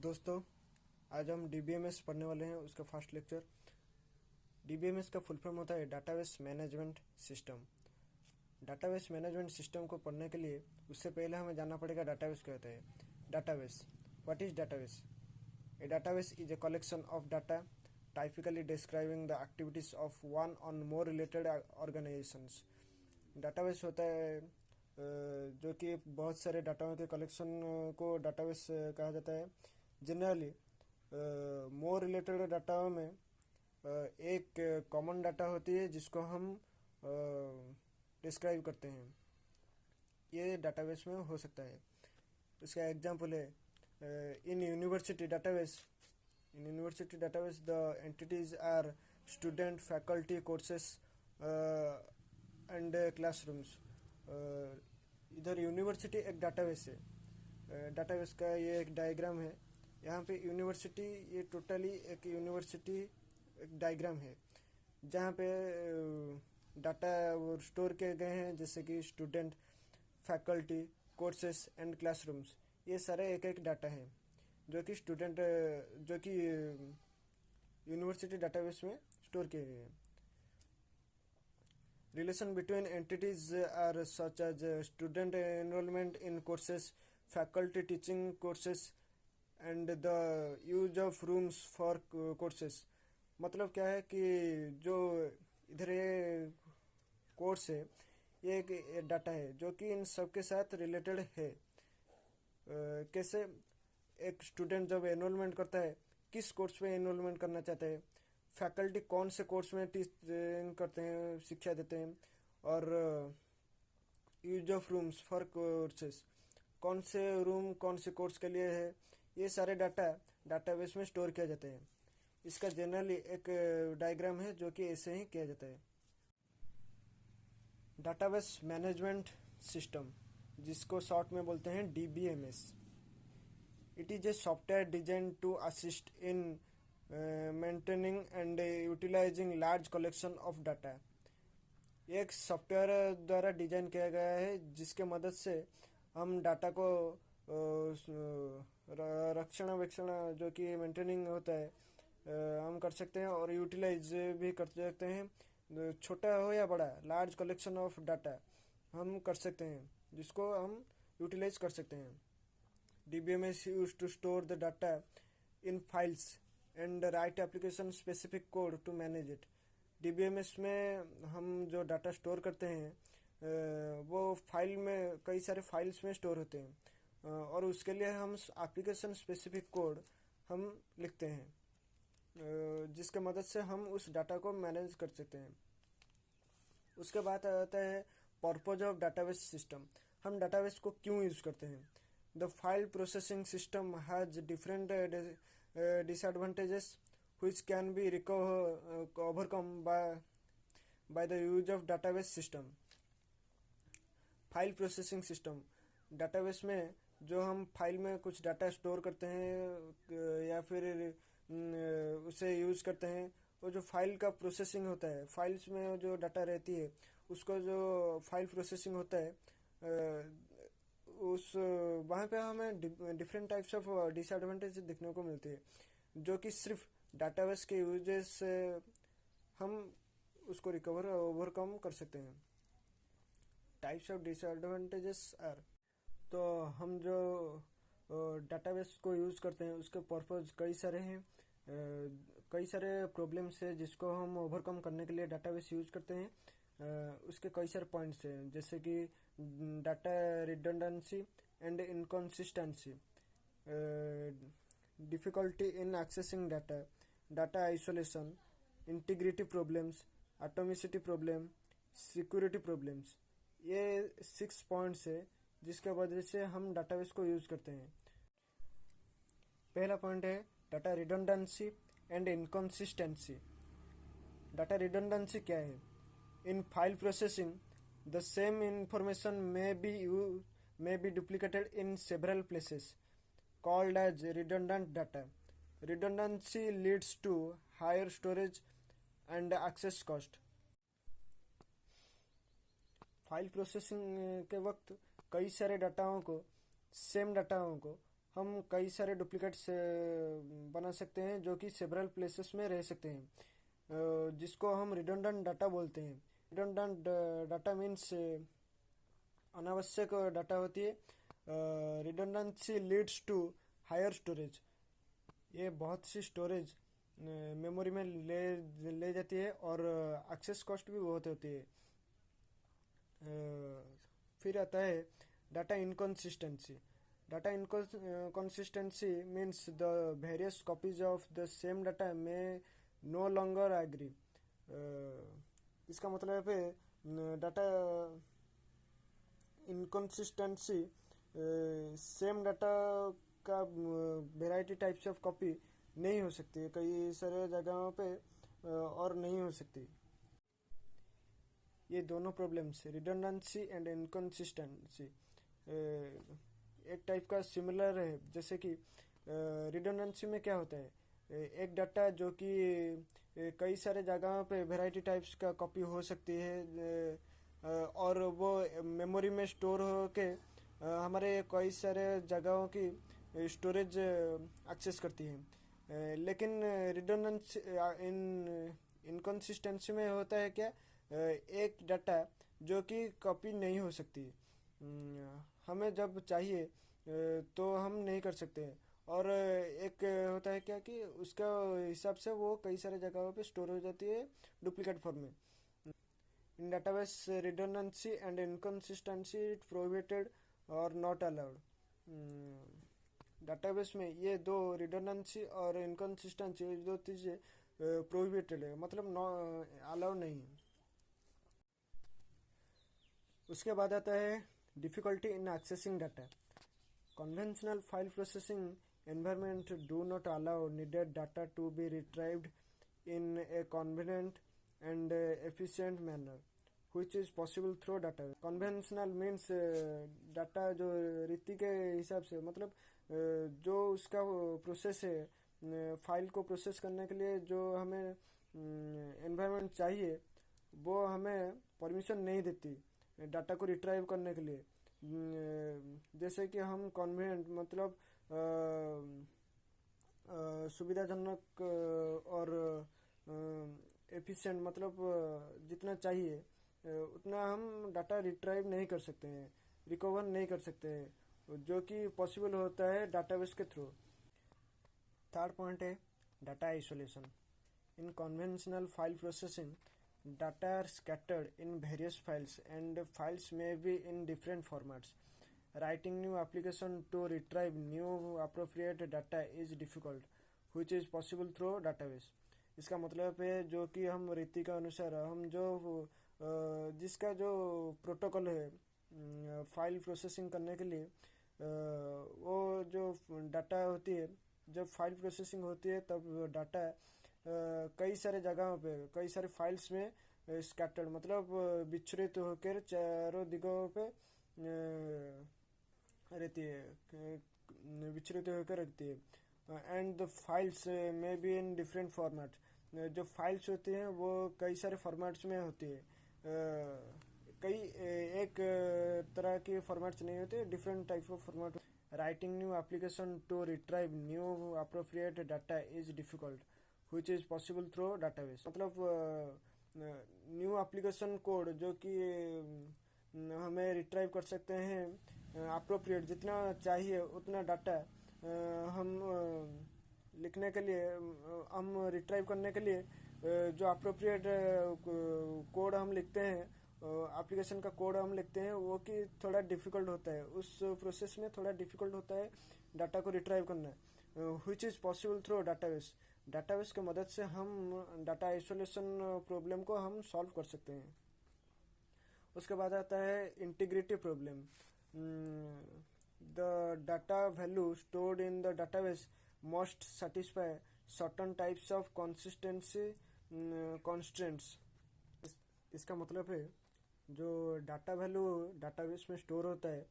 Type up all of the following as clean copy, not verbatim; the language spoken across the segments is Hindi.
दोस्तों, आज हम डीबीएमएस पढ़ने वाले हैं। उसका फर्स्ट लेक्चर। डीबीएमएस का फुल फॉर्म होता है database management system. Database management system को पढ़ने के लिए उससे पहले हमें जानना पड़ेगा डाटाबेस क्या होता है। Database, what is database? A database is a collection of data typically describing the activities of one on more related organisations. Database होता है जो कि बहुत सारे डाटाओं के कलेक्शन को डाटाबेस कहा जाता है। जनरली मोर रिलेटेड डाटाओं में एक कॉमन डाटा होती है जिसको हम डिस्क्राइब करते हैं। ये डाटाबेस में हो सकता है। इसका एग्जांपल है in university database. In university database the entities are student, faculty, courses and classrooms. इधर यूनिवर्सिटी एक डाटाबेस है। डाटाबेस का ये एक डायग्राम है। यहाँ पे यूनिवर्सिटी, ये टोटली एक यूनिवर्सिटी एक डायग्राम है जहाँ पे डाटा वो स्टोर किए गए हैं, जैसे कि student, faculty, courses and classrooms. ये सारे एक एक डाटा है जो कि यूनिवर्सिटी डाटाबेस में स्टोर किए गए हैं। Relation between entities are such as student enrollment in courses, faculty teaching courses, and the use of rooms for courses। मतलब क्या है कि जो इधर ये कोर्स है, ये एक डाटा है जो कि इन सब के साथ रिलेटेड है। कैसे? एक स्टूडेंट जब एनरोलमेंट करता है, किस कोर्स में एनरोलमेंट करना चाहता है, फैकल्टी कौन से कोर्स में टीचिंग करते हैं, शिक्षा देते हैं, और use of rooms for courses, कौन से रूम कौन से कोर्स के लिए है। ये सारे डाटा डाटाबेस में स्टोर किया जाता है। इसका जनरली एक डायग्राम है जो कि ऐसे ही किया जाता है। डाटाबेस मैनेजमेंट सिस्टम, जिसको शॉर्ट में बोलते हैं DBMS. It is a software design to assist in maintaining and utilising large collection of data. एक सॉफ्टवेयर द्वारा डिजाइन किया गया है जिसके मदद से हम डाटा को रक्षणावेक्षण जो कि मेंटेनिंग होता है हम कर सकते हैं, और यूटिलाइज भी कर सकते हैं। छोटा हो या बड़ा, लार्ज कलेक्शन ऑफ डाटा हम कर सकते हैं जिसको हम यूटिलाइज कर सकते हैं। DBMS used to store the data in files and write application specific code to manage it। DBMS में हम जो डाटा स्टोर करते हैं वो फाइल में, कई सारे फाइल्स में स्टोर होते हैं, और उसके लिए हम एप्लीकेशन स्पेसिफिक कोड हम लिखते हैं जिसके मदद से हम उस डाटा को मैनेज कर सकते हैं। उसके बाद आता है पर्पज ऑफ डाटाबेस सिस्टम। हम डाटाबेस को क्यों यूज़ करते हैं? The file processing system has different disadvantages which can be overcome by the use of database system। File processing system, database में जो हम फाइल में कुछ डाटा स्टोर करते हैं या फिर उसे यूज़ करते हैं, वो जो फाइल का प्रोसेसिंग होता है, फाइल्स में जो डाटा रहती है उसको जो फाइल प्रोसेसिंग होता है, उस वहाँ पे हमें डिफरेंट टाइप्स ऑफ डिसएडवांटेज देखने को मिलती है जो कि सिर्फ डाटाबेस के यूजेस से हम उसको रिकवर ओवरकम कर सकते हैं। टाइप्स ऑफ डिसएडवांटेजेस आर, तो हम जो डाटाबेस को यूज़ करते हैं उसके पर्पज कई सारे हैं। कई सारे प्रॉब्लम्स है जिसको हम ओवरकम करने के लिए डाटाबेस यूज़ करते हैं। उसके कई सारे पॉइंट्स हैं, जैसे कि data redundancy and inconsistency, difficulty in accessing data, data isolation, integrity problems, atomicity problem, security problems. ये 6 पॉइंट्स है जिसके वजह से हम डाटाबेस को यूज़ करते हैं। पहला पॉइंट है data redundancy and inconsistency. Data redundancy क्या है? In file processing, the same information may be duplicated in several places, called as redundant data। Redundancy leads to higher storage and access cost। File processing के वक्त कई सारे डाटाओं को, सेम डाटाओं को हम कई सारे डुप्लीकेट्स बना सकते हैं जो कि सेवरल प्लेसेस में रह सकते हैं, जिसको हम रिडंडेंट डाटा बोलते हैं। रिडंडेंट डाटा मीन्स अनावश्यक डाटा होती है। Redundancy leads to higher storage. ये बहुत सी स्टोरेज मेमोरी में ले जाती है और एक्सेस कॉस्ट भी बहुत होती है। फिर आता है data inconsistency. Data inconsistency means the various copies of the same data may no longer agree. इसका मतलब है डाटा इनकन्सिस्टेंसी, सेम डाटा का वेराइटी टाइप्स ऑफ कॉपी नहीं हो सकती है कई सारे जगहों पे, और नहीं हो सकती। ये दोनों प्रॉब्लम्स रिडंडेंसी एंड इनकन्सिस्टेंसी एक टाइप का सिमिलर है। जैसे कि रिडंडेंसी में क्या होता है, एक डाटा जो कि कई सारे जगहों पे वैरायटी टाइप्स का कॉपी हो सकती है, और वो मेमोरी में स्टोर हो के हमारे कई सारे जगहों की स्टोरेज एक्सेस करती है। लेकिन रिडंडेंसी इनकन्सिस्टेंसी में होता है क्या, एक डाटा जो कि कॉपी नहीं हो सकती, हमें जब चाहिए तो हम नहीं कर सकते। और एक होता है क्या कि उसका हिसाब से वो कई सारे जगहों पे स्टोर हो जाती है डुप्लीकेट फॉर्म में। In database redundancy and inconsistency prohibited और नॉट अलाउड। डाटाबेस में ये दो रिडंडेंसी और इनकन्सिस्टेंसी, ये दो चीज़ें प्रोहिबिटेड है, मतलब अलाउड नहीं है। उसके बाद आता है difficulty in accessing data. Conventional file processing environment do not allow needed data to be retrieved in a convenient and efficient manner, which is possible through data. Conventional means data जो रीति के हिसाब से, मतलब जो उसका प्रोसेस है फाइल को प्रोसेस करने के लिए जो हमें एनवायरनमेंट चाहिए, वो हमें परमिशन नहीं देती डाटा को रिट्राइव करने के लिए। जैसे कि हम कन्वीनियंट मतलब सुविधाजनक और एफिशिएंट, मतलब जितना चाहिए उतना हम डाटा रिट्राइव नहीं कर सकते हैं, रिकवर नहीं कर सकते हैं, जो कि पॉसिबल होता है डाटाबेस के थ्रू। थर्ड पॉइंट है data isolation. In conventional file processing data are scattered in various files and files may be in different formats. Writing new application to retrieve new appropriate data is difficult, which is possible through database. इसका मतलब है जो कि हम रीति का अनुसार हम जो जिसका जो प्रोटोकॉल है फाइल प्रोसेसिंग करने के लिए, वो जो डाटा होती है, जब फाइल प्रोसेसिंग होती है तब डाटा कई सारे जगहों पे कई सारे फाइल्स में स्कैटर्ड, मतलब विच्छरित होकर चारों दिगों पे रहती है, विच्छरित होकर रहती है। एंड द फाइल्स में बी इन डिफरेंट फॉर्मेट। जो फाइल्स होती हैं वो कई सारे फॉर्मेट्स में होती है, कई एक तरह के फॉर्मेट्स नहीं होते, different type of format. Writing new application to retrieve new appropriate data is difficult, which is possible through database। मतलब न्यू एप्लीकेशन कोड जो कि हमें रिट्राइव कर सकते हैं अप्रोप्रिएट, जितना चाहिए उतना डाटा हम लिखने के लिए, हम रिट्राइव करने के लिए जो अप्रोप्रिएट कोड हम लिखते हैं, एप्लीकेशन का कोड हम लिखते हैं, वो कि थोड़ा डिफ़िकल्ट होता है, उस प्रोसेस में थोड़ा डिफ़िकल्ट होता है डाटा को रिट्राइव करना, which is possible through database. Database की मदद से हम डाटा आइसोलेशन प्रॉब्लम को हम सॉल्व कर सकते हैं। उसके बाद आता है integrity problem. The data value stored in the database must satisfy certain types of consistency constants. इसका मतलब है जो डाटा वैल्यू डाटाबेस में स्टोर होता है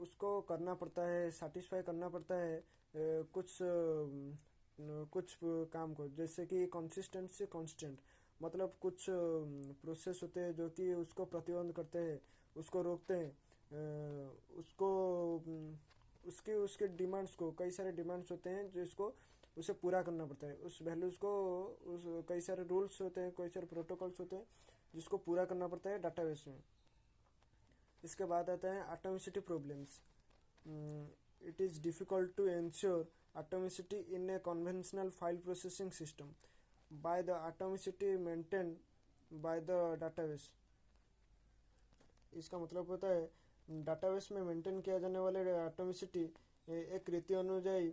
उसको करना पड़ता है, सेटिस्फाई करना पड़ता है कुछ काम को, जैसे कि कंसिस्टेंसी कांस्टेंट, मतलब कुछ प्रोसेस होते हैं जो कि उसको प्रतिबंध करते हैं, उसको रोकते हैं, उसको उसके उसके डिमांड्स को, कई सारे डिमांड्स होते हैं जो इसको उसे पूरा करना पड़ता है, उस वैल्यूज़ को, उस कई सारे रूल्स होते हैं, कई सारे प्रोटोकॉल्स होते हैं जिसको पूरा करना पड़ता है डाटाबेस में। इसके बाद आता है atomicity problems. It is difficult to ensure atomicity in a conventional file processing system by the atomicity maintain by the database. इसका मतलब होता है डाटाबेस में मेंटेन किया जाने वाले एटॉमिसिटी एक रीति अनुযাयी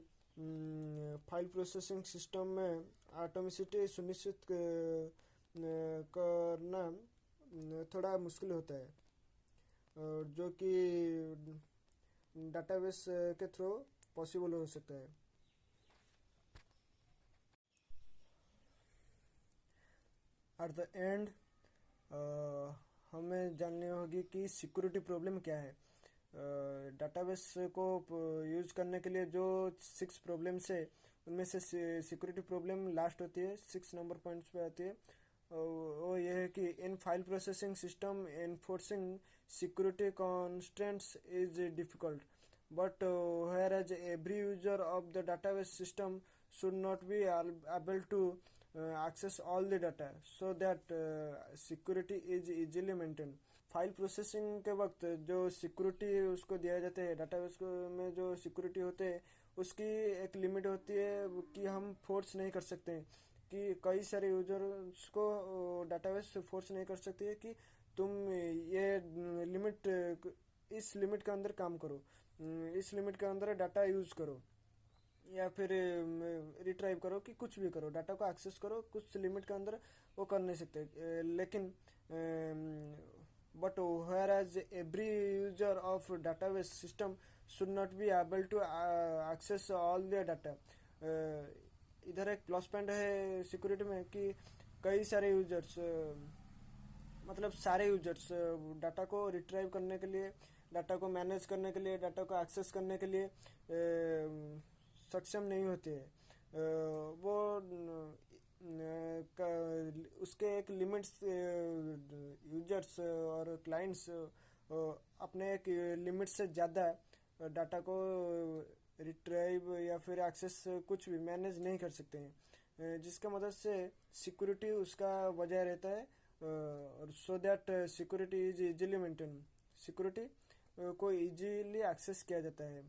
फाइल प्रोसेसिंग सिस्टम में एटॉमिसिटी सुनिश्चित करना थोड़ा मुश्किल होता है, और जो कि डाटाबेस के थ्रू पॉसिबल हो सकता है। एट द एंड हमें जाननी होगी कि सिक्योरिटी प्रॉब्लम क्या है। डाटाबेस को यूज करने के लिए जो 6 प्रॉब्लम्स है उनमें से सिक्योरिटी प्रॉब्लम लास्ट होती है, 6 नंबर पॉइंट्स पे आती है। वो ये है कि in file processing system enforcing security constants is difficult, but whereas every user of the database system should not be able to access all the data, so that security is easily maintained। File processing के वक्त जो सिक्योरिटी उसको दिया जाता है डाटाबेस को में, जो सिक्योरिटी होते हैं उसकी एक लिमिट होती है कि हम फोर्स नहीं कर सकते हैं, कि कई सारे यूजर्स को डाटाबेस फोर्स नहीं कर सकती है कि तुम ये लिमिट, इस लिमिट के अंदर काम करो, इस लिमिट के अंदर डाटा यूज़ करो, या फिर रिट्राइव करो, कि कुछ भी करो, डाटा को एक्सेस करो, कुछ लिमिट के अंदर वो कर नहीं सकते। लेकिन but whereas every user of database system should not be able to access all the data. इधर एक प्लस पॉइंट है सिक्योरिटी में कि कई सारे यूजर्स, मतलब सारे यूजर्स डाटा को रिट्राइव करने के लिए, डाटा को मैनेज करने के लिए, डाटा को एक्सेस करने के लिए सक्षम नहीं होते हैं। वो उसके एक लिमिट्स, यूजर्स और क्लाइंट्स अपने एक लिमिट से ज़्यादा डाटा को रिट्राइव या फिर एक्सेस कुछ भी मैनेज नहीं कर सकते हैं, जिसका मदद से सिक्योरिटी उसका बजाय रहता है, और so that security is easily maintain, security को इजीली एक्सेस किया जाता है।